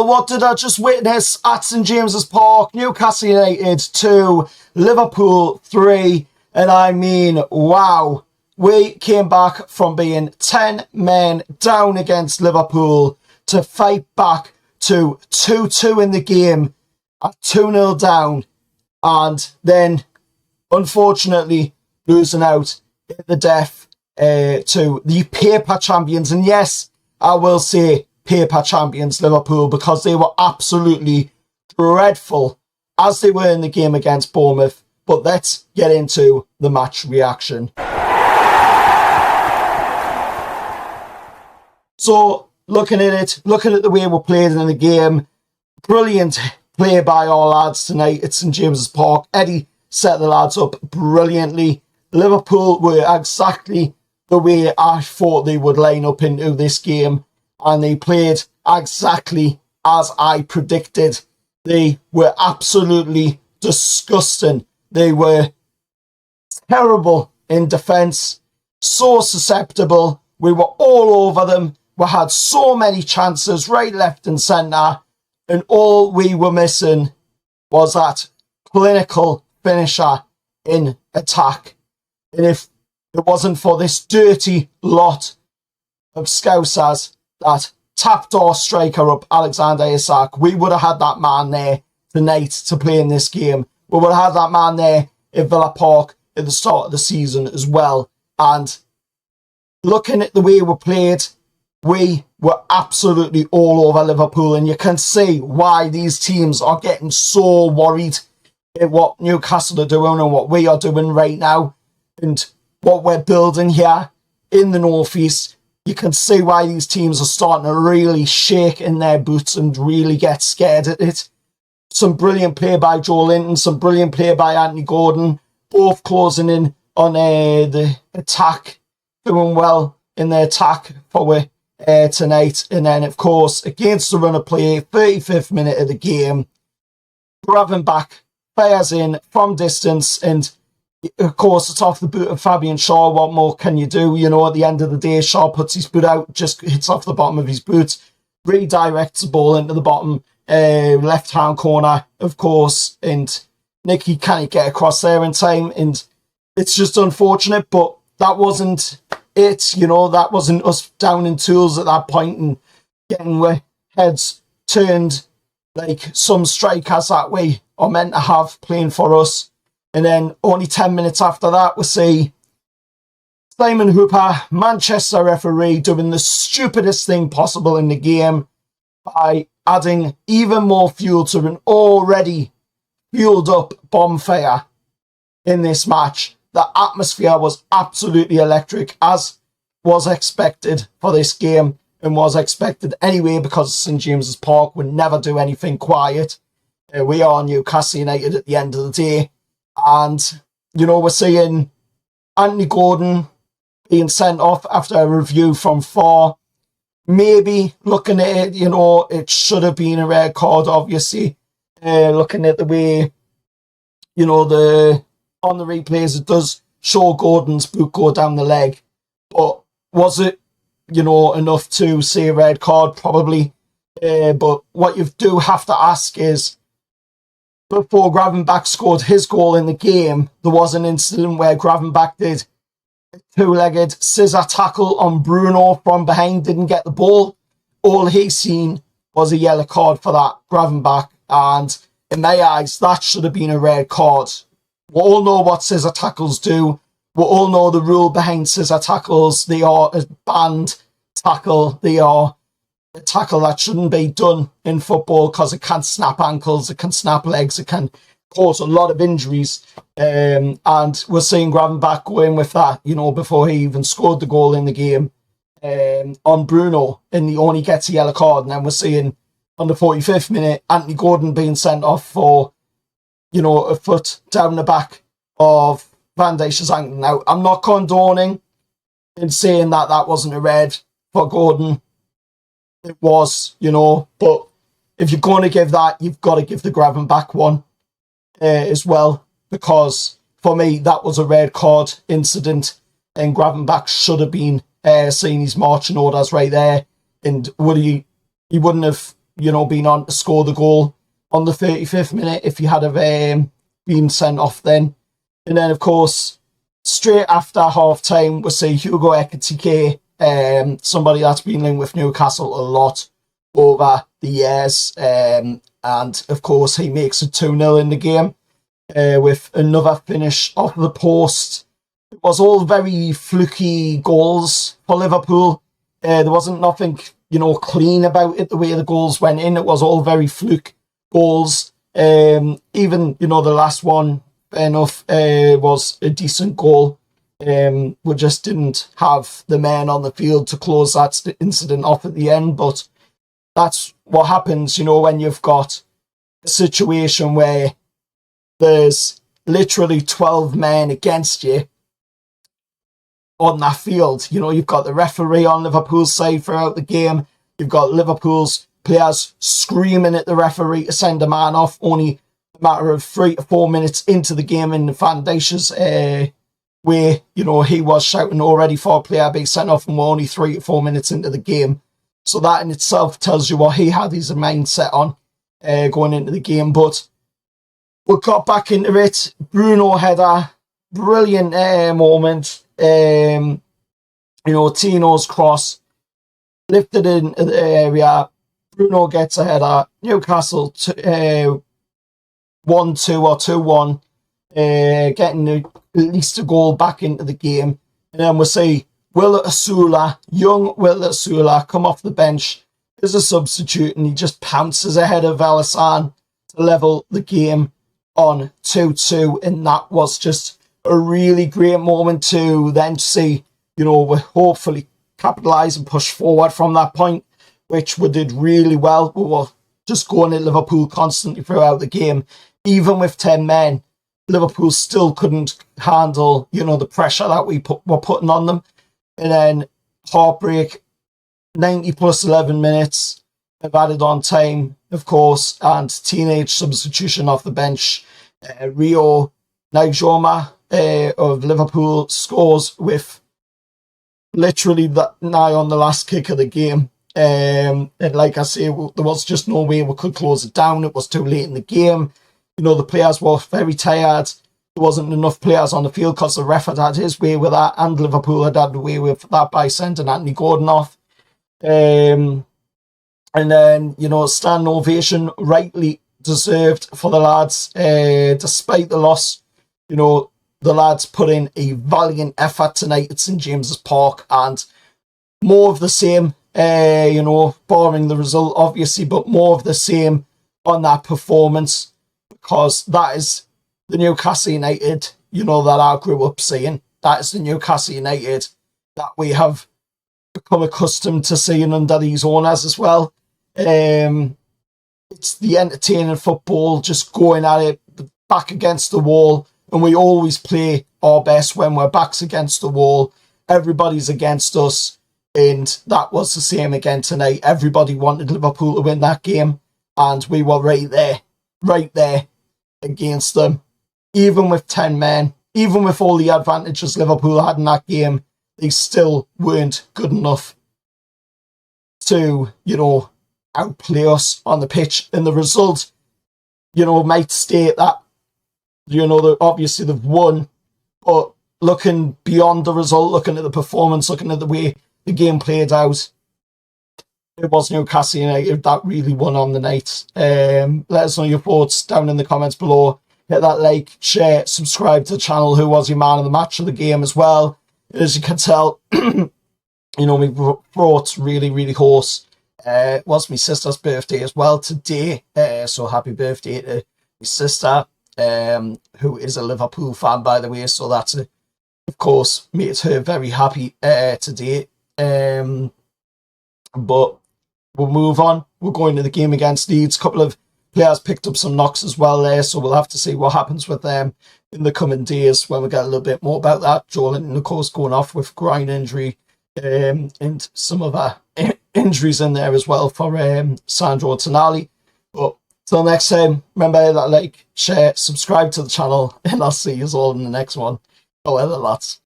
Well, what did I just witness at St James's Park? Newcastle United 2, Liverpool 3. And I mean, wow. We came back from being 10 men down against Liverpool to fight back to 2-2 in the game at 2-0 down. And then, unfortunately, losing out in the death to the paper champions. And yes, I will say paper champions Liverpool, because they were absolutely dreadful as they were in the game against Bournemouth. But let's get into the match reaction. So, looking at the way we played in the game, brilliant play by our lads tonight at St James's Park. Eddie set the lads up brilliantly. Liverpool were exactly the way I thought they would line up into this game, and they played exactly as I predicted. They were absolutely disgusting. They were terrible in defence, so susceptible. We were all over them. We had so many chances, right, left and centre, and all we were missing was that clinical finisher in attack. And if it wasn't for this dirty lot of Scousers that tapped our striker up, Alexander Isak, we would have had that man there tonight to play in this game. We would have had that man there at Villa Park at the start of the season as well. And looking at the way we played, we were absolutely all over Liverpool, and you can see why these teams are getting so worried at what Newcastle are doing and what we are doing right now and what we're building here in the North East. You can see why these teams are starting to really shake in their boots and really get scared at it. Some brilliant play by Joe Linton, some brilliant play by Anthony Gordon, both closing in on the attack, doing well in the attack for tonight. And then, of course, against the run of play, 35th minute of the game, Gravenberch fires in from distance, and of course, it's off the boot of Fabian Shaw. What more can you do? You know, at the end of the day, Shaw puts his boot out, just hits off the bottom of his boot, redirects the ball into the bottom left-hand corner, of course, and Nicky can't get across there in time, and it's just unfortunate, but that wasn't it, you know, that wasn't us down in tools at that point and getting our heads turned like some strikers that we are meant to have playing for us. And then only 10 minutes after that, we see Simon Hooper, Manchester referee, doing the stupidest thing possible in the game by adding even more fuel to an already fueled up bonfire in this match. The atmosphere was absolutely electric, as was expected for this game and was expected anyway, because St James's Park would never do anything quiet. We are Newcastle United at the end of the day. And, you know, we're seeing Anthony Gordon being sent off after a review from VAR. Maybe looking at it, you know, it should have been a red card, obviously. Looking at the way, you know, on the replays, it does show Gordon's boot go down the leg. But was it, you know, enough to say a red card? Probably. But what you do have to ask is, before Gravenberch scored his goal in the game, there was an incident where Gravenberch did a two-legged scissor tackle on Bruno from behind, didn't get the ball. All he seen was a yellow card for that, Gravenberch. And in my eyes, that should have been a red card. We all know what scissor tackles do. We all know the rule behind scissor tackles. They are a banned tackle. They are a tackle that shouldn't be done in football because it can snap ankles, it can snap legs, it can cause a lot of injuries. And we're seeing Gravenberch go in with that, you know, before he even scored the goal in the game on Bruno, and he only gets a yellow card. And then we're seeing on the 45th minute, Anthony Gordon being sent off for, you know, a foot down the back of Van Dijk's ankle. Now, I'm not condoning in saying that that wasn't a red for Gordon. It was, you know, but if you're going to give that, you've got to give the Gravenberch one as well, because for me, that was a red card incident, and Gravenberch should have been seeing his marching orders right there, and he wouldn't have been on to score the goal on the 35th minute if he had been sent off then. And then, of course, straight after half-time, we'll see Hugo Ekitike, somebody that's been linked with Newcastle a lot over the years. And, of course, he makes it 2-0 in the game with another finish off the post. It was all very fluky goals for Liverpool. There wasn't nothing, clean about it, the way the goals went in. It was all very fluke goals. Even, the last one, fair enough, was a decent goal. We just didn't have the men on the field to close that incident off at the end. But that's what happens, when you've got a situation where there's literally 12 men against you on that field. You've got the referee on Liverpool's side throughout the game. You've got Liverpool's players screaming at the referee to send a man off, only a matter of 3 to 4 minutes into the game in Van Dijk's where, he was shouting already for a player being sent off and we're only 3 to 4 minutes into the game. So that in itself tells you what he had his mindset on going into the game. But we got back into it. Bruno header, brilliant moment. Tino's cross, lifted into the area. Bruno gets a header. Newcastle 1-2 or 2-1, getting at least a goal back into the game. And then we see young Will Asula, come off the bench as a substitute, and he just pounces ahead of Alisson to level the game on 2-2. And that was just a really great moment to then see, we hopefully capitalise and push forward from that point, which we did really well. We were just going at Liverpool constantly throughout the game. Even with 10 men, Liverpool still couldn't handle, the pressure that were putting on them. And then heartbreak, 90 plus 11 minutes of added on time, of course, and teenage substitution off the bench. Rio Naijoma of Liverpool scores with literally that nigh on the last kick of the game. And like I say, there was just no way we could close it down. It was too late in the game. The players were very tired. There wasn't enough players on the field because the ref had had his way with that, and Liverpool had had the way with that by sending Anthony Gordon off. And then, standing ovation, rightly deserved for the lads, despite the loss. The lads put in a valiant effort tonight at St James's Park, and more of the same, barring the result, obviously, but more of the same on that performance, because that is the Newcastle United, that I grew up seeing. That is the Newcastle United that we have become accustomed to seeing under these owners as well. It's the entertaining football, just going at it, back against the wall, and we always play our best when we're backs against the wall. Everybody's against us, and that was the same again tonight. Everybody wanted Liverpool to win that game, and we were right there against them. Even with 10 men, even with all the advantages Liverpool had in that game, they still weren't good enough to, outplay us on the pitch. And the result, might state that, obviously they've won, but looking beyond the result, looking at the performance, looking at the way the game played out, it was Newcastle United that really won on the night. Let us know your thoughts down in the comments below. Hit that like, share, subscribe to the channel. Who was your man of the match of the game as well? As you can tell, we brought really, really hoarse. It was my sister's birthday as well today. So happy birthday to my sister, who is a Liverpool fan, by the way. So that's, of course, made her very happy today. But we'll move on. We're going to the game against Leeds. A couple of players picked up some knocks as well there, so we'll have to see what happens with them in the coming days when we get a little bit more about that. Joelinton, of course, going off with groin injury, and some other injuries in there as well for Sandro Tonali. But till next time, remember that like, share, subscribe to the channel, and I'll see you all in the next one. Oh, well, lots.